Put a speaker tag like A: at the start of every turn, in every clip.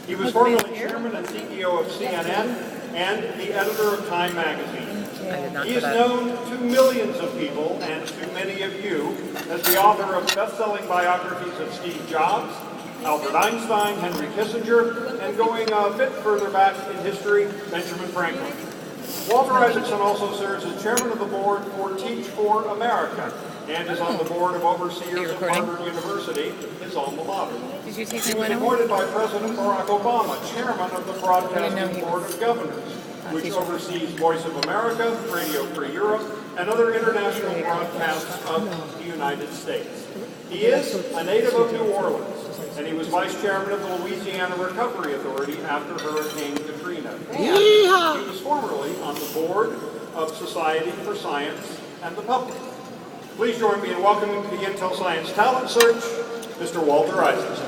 A: He was formerly chairman and CEO of CNN and the editor of Time magazine. He is known to millions of people and to many of you as the author of best-selling biographies of Steve Jobs, Albert Einstein, Henry Kissinger, and going a bit further back in history, Benjamin Franklin. Walter Isaacson also serves as chairman of the board for Teach for America and is on the board of overseers of Harvard University, his alma mater.
B: Did you take
A: He
B: the
A: was
B: one?
A: appointed by President Barack Obama chairman of the Broadcasting Board of Governors, which oversees Voice of America, Radio Free Europe, and other international broadcasts of the United States. He is a native of New Orleans, and he was vice chairman of the Louisiana Recovery Authority after Hurricane Katrina. And he was formerly on the board of Society for Science and the Public. Please join me in welcoming to the Intel Science Talent Search, Mr. Walter Isaacson.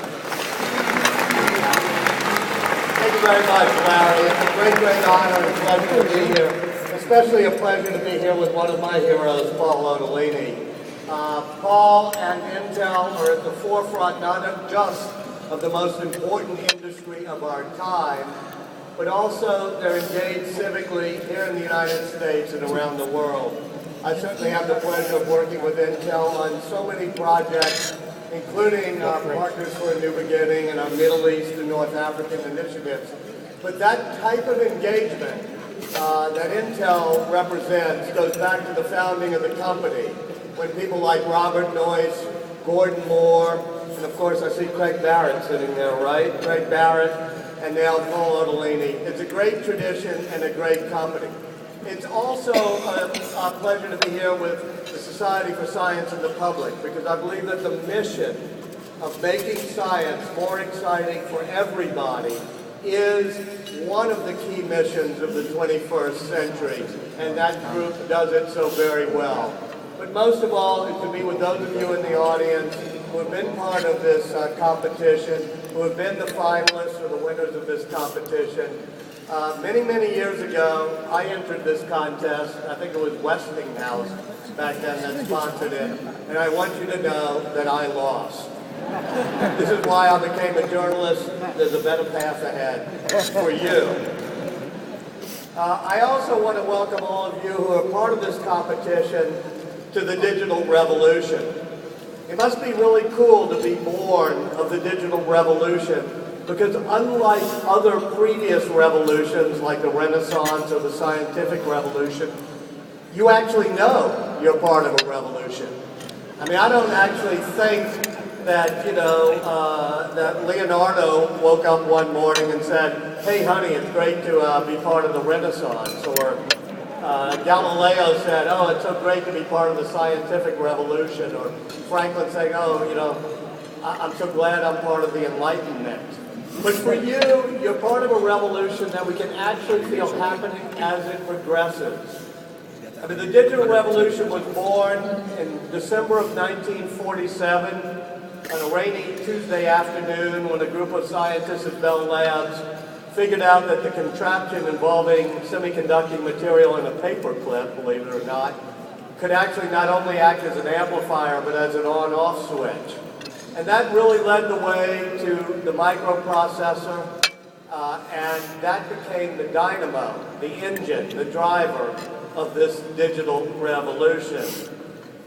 C: Thank you very much, Larry. It's a great, great honor and pleasure to be here. Especially a pleasure to be here with one of my heroes, Paul Otellini. Paul and Intel are at the forefront not just of the most important industry of our time, but also they're engaged civically here in the United States and around the world. I certainly have the pleasure of working with Intel on so many projects, including Partners for a New Beginning and our Middle East and North African initiatives. But that type of engagement that Intel represents goes back to the founding of the company, when people like Robert Noyce, Gordon Moore, and of course I see Craig Barrett sitting there, right? Craig Barrett, and now Paul Otellini. It's a great tradition and a great company. It's also a pleasure to be here with the Society for Science and the Public, because I believe that the mission of making science more exciting for everybody is one of the key missions of the 21st century, and that group does it so very well. But most of all, is to be with those of you in the audience who have been part of this competition, who have been the finalists or the winners of this competition. Many, many years ago, I entered this contest. I think it was Westinghouse back then that sponsored it. And I want you to know that I lost. This is why I became a journalist. There's a better path ahead for you. I also want to welcome all of you who are part of this competition to the digital revolution. It must be really cool to be born of the digital revolution, because unlike other previous revolutions like the Renaissance or the scientific revolution, you actually know you're part of a revolution. I mean, I don't actually think that, that Leonardo woke up one morning and said, hey honey, it's great to be part of the Renaissance, or Galileo said, oh, it's so great to be part of the scientific revolution, or Franklin saying, oh, I'm so glad I'm part of the Enlightenment. But for you, you're part of a revolution that we can actually feel happening as it progresses. I mean, the digital revolution was born in December of 1947 on a rainy Tuesday afternoon when a group of scientists at Bell Labs figured out that the contraption involving semiconducting material in a paper clip, believe it or not, could actually not only act as an amplifier but as an on-off switch. And that really led the way to the microprocessor, and that became the dynamo, the engine, the driver of this digital revolution.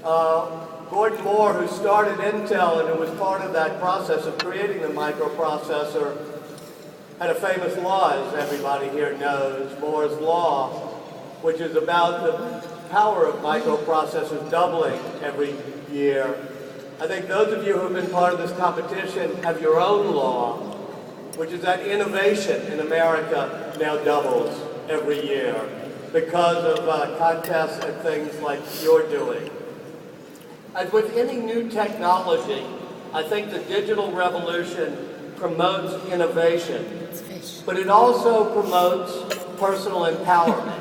C: Gordon Moore, who started Intel and who was part of that process of creating the microprocessor, had a famous law, as everybody here knows, Moore's Law, which is about the power of microprocessors doubling every year. I think those of you who have been part of this competition have your own law, which is that innovation in America now doubles every year because of contests and things like you're doing. As with any new technology, I think the digital revolution promotes innovation, but it also promotes personal empowerment.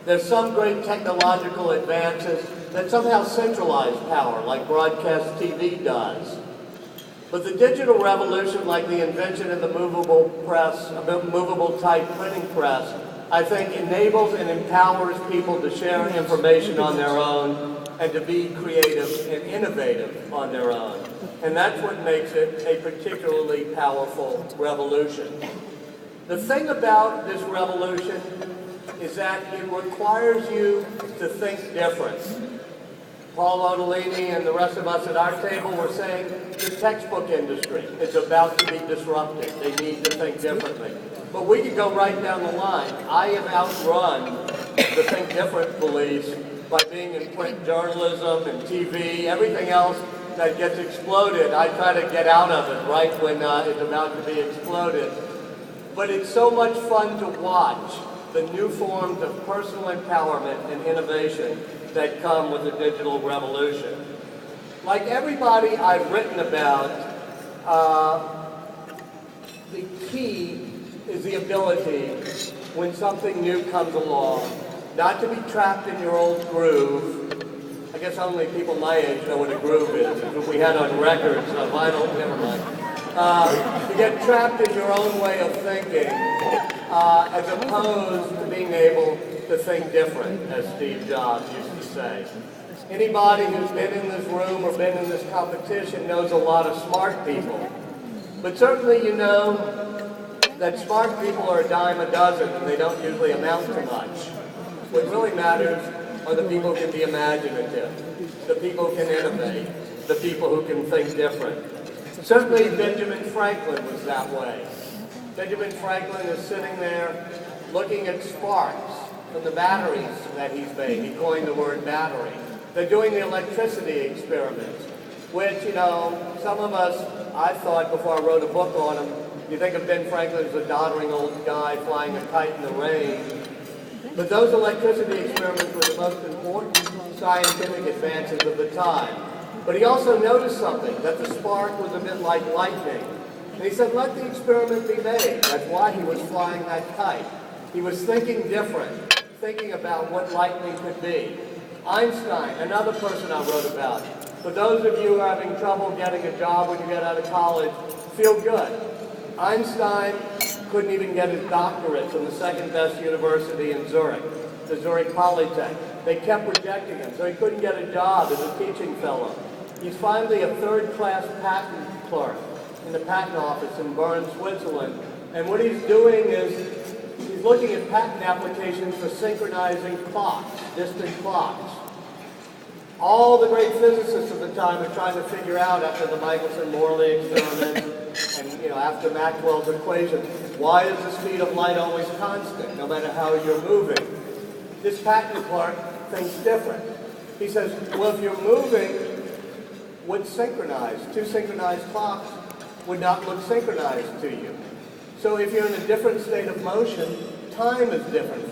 C: There's some great technological advances that somehow centralize power, like broadcast TV does. But the digital revolution, like the invention of the movable press, movable type printing press, I think enables and empowers people to share information on their own and to be creative and innovative on their own. And that's what makes it a particularly powerful revolution. The thing about this revolution is that it requires you to think different. Paul Odolini and the rest of us at our table were saying the textbook industry is about to be disrupted. They need to think differently. But we could go right down the line. I have outrun the Think Different police by being in print journalism and TV, everything else that gets exploded. I try to get out of it right when it's about to be exploded. But it's so much fun to watch the new forms of personal empowerment and innovation that come with the digital revolution. Like everybody I've written about, the key is the ability, when something new comes along, not to be trapped in your old groove. I guess only people my age know what a groove is. It's what we had on records, vinyl, never mind. To get trapped in your own way of thinking, as opposed to being able to think different, as Steve Jobs used to say. Anybody who's been in this room or been in this competition knows a lot of smart people. But certainly you know that smart people are a dime a dozen and they don't usually amount to much. What really matters are the people who can be imaginative, the people who can innovate, the people who can think different. Certainly Benjamin Franklin was that way. Benjamin Franklin is sitting there looking at sparks from the batteries that he's made. He coined the word battery. They're doing the electricity experiments, which, you know, some of us, I thought before I wrote a book on him, you think of Ben Franklin as a doddering old guy flying a kite in the rain. But those electricity experiments were the most important scientific advances of the time. But he also noticed something, that the spark was a bit like lightning. And he said, let the experiment be made. That's why he was flying that kite. He was thinking different, thinking about what lightning could be. Einstein, another person I wrote about. For those of you who are having trouble getting a job when you get out of college, feel good. Einstein couldn't even get his doctorate from the second best university in Zurich, the Zurich Polytech. They kept rejecting him, so he couldn't get a job as a teaching fellow. He's finally a third-class patent clerk in the patent office in Bern, Switzerland. And what he's doing is he's looking at patent applications for synchronizing clocks, distant clocks. All the great physicists of the time are trying to figure out, after the Michelson-Morley experiment and after Maxwell's equation, why is the speed of light always constant, no matter how you're moving? This patent clerk thinks different. He says, well, if you're moving, would synchronize. Two synchronized clocks would not look synchronized to you. So if you're in a different state of motion, time is different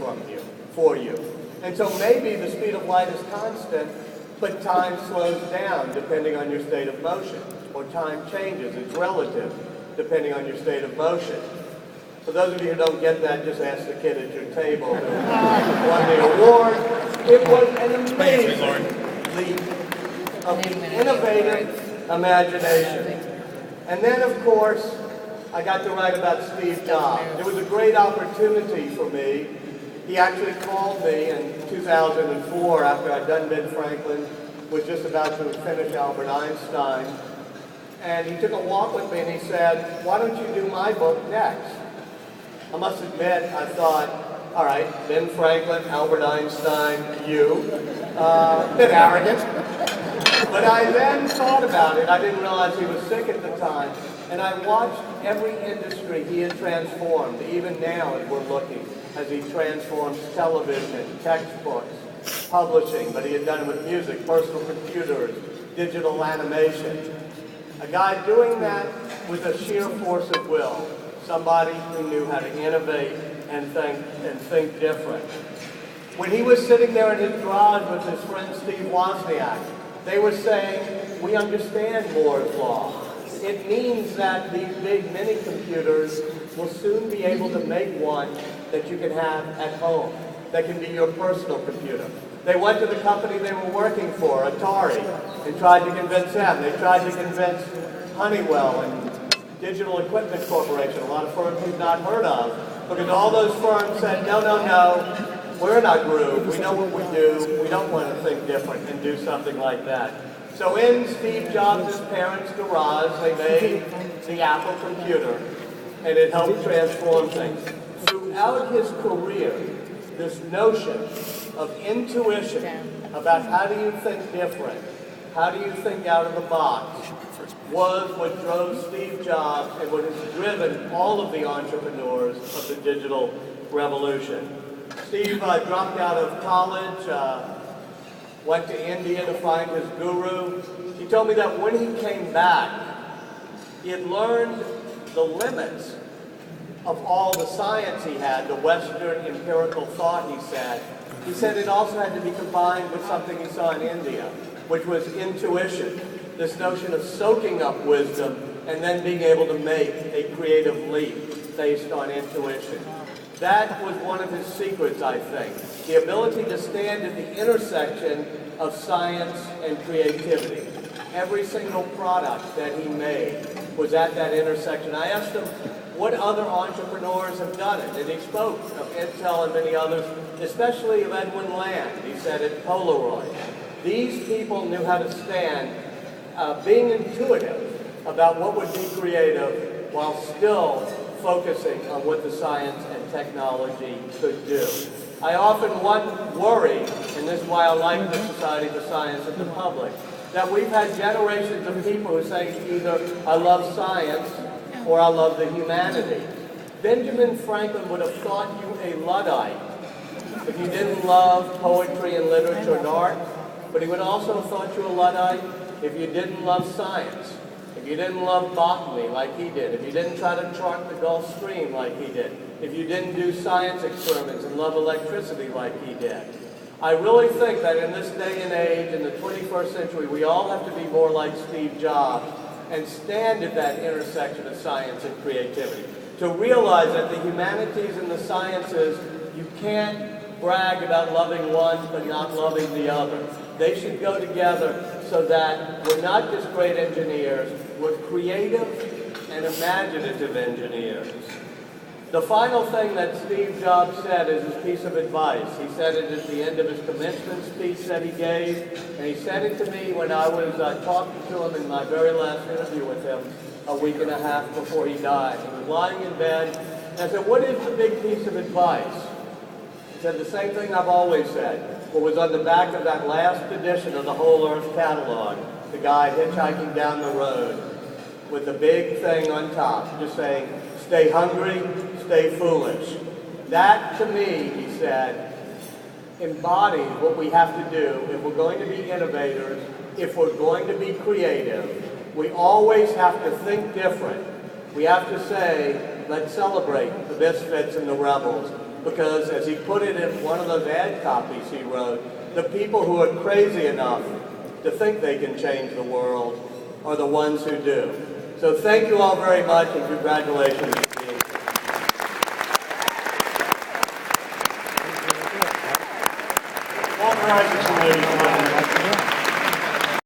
C: for you. And so maybe the speed of light is constant, but time slows down depending on your state of motion. Or time changes. It's relative depending on your state of motion. For those of you who don't get that, just ask the kid at your table who won the award. It was an amazing leap of innovative imagination. And then, of course, I got to write about Steve Jobs. It was a great opportunity for me. He actually called me in 2004 after I'd done Ben Franklin, was just about to finish Albert Einstein. And he took a walk with me and he said, why don't you do my book next? I must admit, I thought, all right, Ben Franklin, Albert Einstein, you. A bit arrogant. But I then thought about it. I didn't realize he was sick at the time. And I watched every industry he had transformed, even now as we're looking, as he transforms television, textbooks, publishing, but he had done it with music, personal computers, digital animation. A guy doing that with a sheer force of will. Somebody who knew how to innovate and think different. When he was sitting there in his garage with his friend Steve Wozniak, they were saying, we understand Moore's Law. It means that these big mini computers will soon be able to make one that you can have at home, that can be your personal computer. They went to the company they were working for, Atari, and tried to convince them. They tried to convince Honeywell and Digital Equipment Corporation, a lot of firms we've not heard of, because all those firms said, no, no, no, we're in our groove, we know what we do, we don't want to think different and do something like that. So in Steve Jobs' parents' garage, they made the Apple computer, and it helped transform things. Throughout his career, this notion of intuition about how do you think different, how do you think out of the box, was what drove Steve Jobs and what has driven all of the entrepreneurs of the digital revolution. Steve dropped out of college, went to India to find his guru. He told me that when he came back, he had learned the limits of all the science he had, the Western empirical thought, he said. He said it also had to be combined with something he saw in India, which was intuition, this notion of soaking up wisdom and then being able to make a creative leap based on intuition. That was one of his secrets, I think. The ability to stand at the intersection of science and creativity. Every single product that he made was at that intersection. I asked him what other entrepreneurs have done it, and he spoke of Intel and many others, especially of Edwin Land. He said at Polaroid. These people knew how to stand, being intuitive about what would be creative while still focusing on what the science and technology could do. I often worry, and this is why I like the Society for Science and the Public, that we've had generations of people who say either I love science or I love the humanities. Benjamin Franklin would have thought you a Luddite if you didn't love poetry and literature and art, but he would also have thought you a Luddite if you didn't love science, if you didn't love botany like he did, if you didn't try to chart the Gulf Stream like he did, if you didn't do science experiments and love electricity like he did. I really think that in this day and age, in the 21st century, we all have to be more like Steve Jobs and stand at that intersection of science and creativity. To realize that the humanities and the sciences, you can't brag about loving one but not loving the other. They should go together so that we're not just great engineers, we're creative and imaginative engineers. The final thing that Steve Jobs said is his piece of advice. He said it at the end of his commencement speech that he gave, and he said it to me when I was talking to him in my very last interview with him a week and a half before he died. He was lying in bed, and I said, "What is the big piece of advice?" He said, "The same thing I've always said. What was on the back of that last edition of the Whole Earth catalog, the guy hitchhiking down the road with the big thing on top, just saying, stay hungry, stay foolish." That, to me, he said, embodies what we have to do if we're going to be innovators, if we're going to be creative. We always have to think different. We have to say, let's celebrate the misfits and the rebels. Because, as he put it in one of those ad copies he wrote, the people who are crazy enough to think they can change the world are the ones who do. So thank you all very much, and congratulations.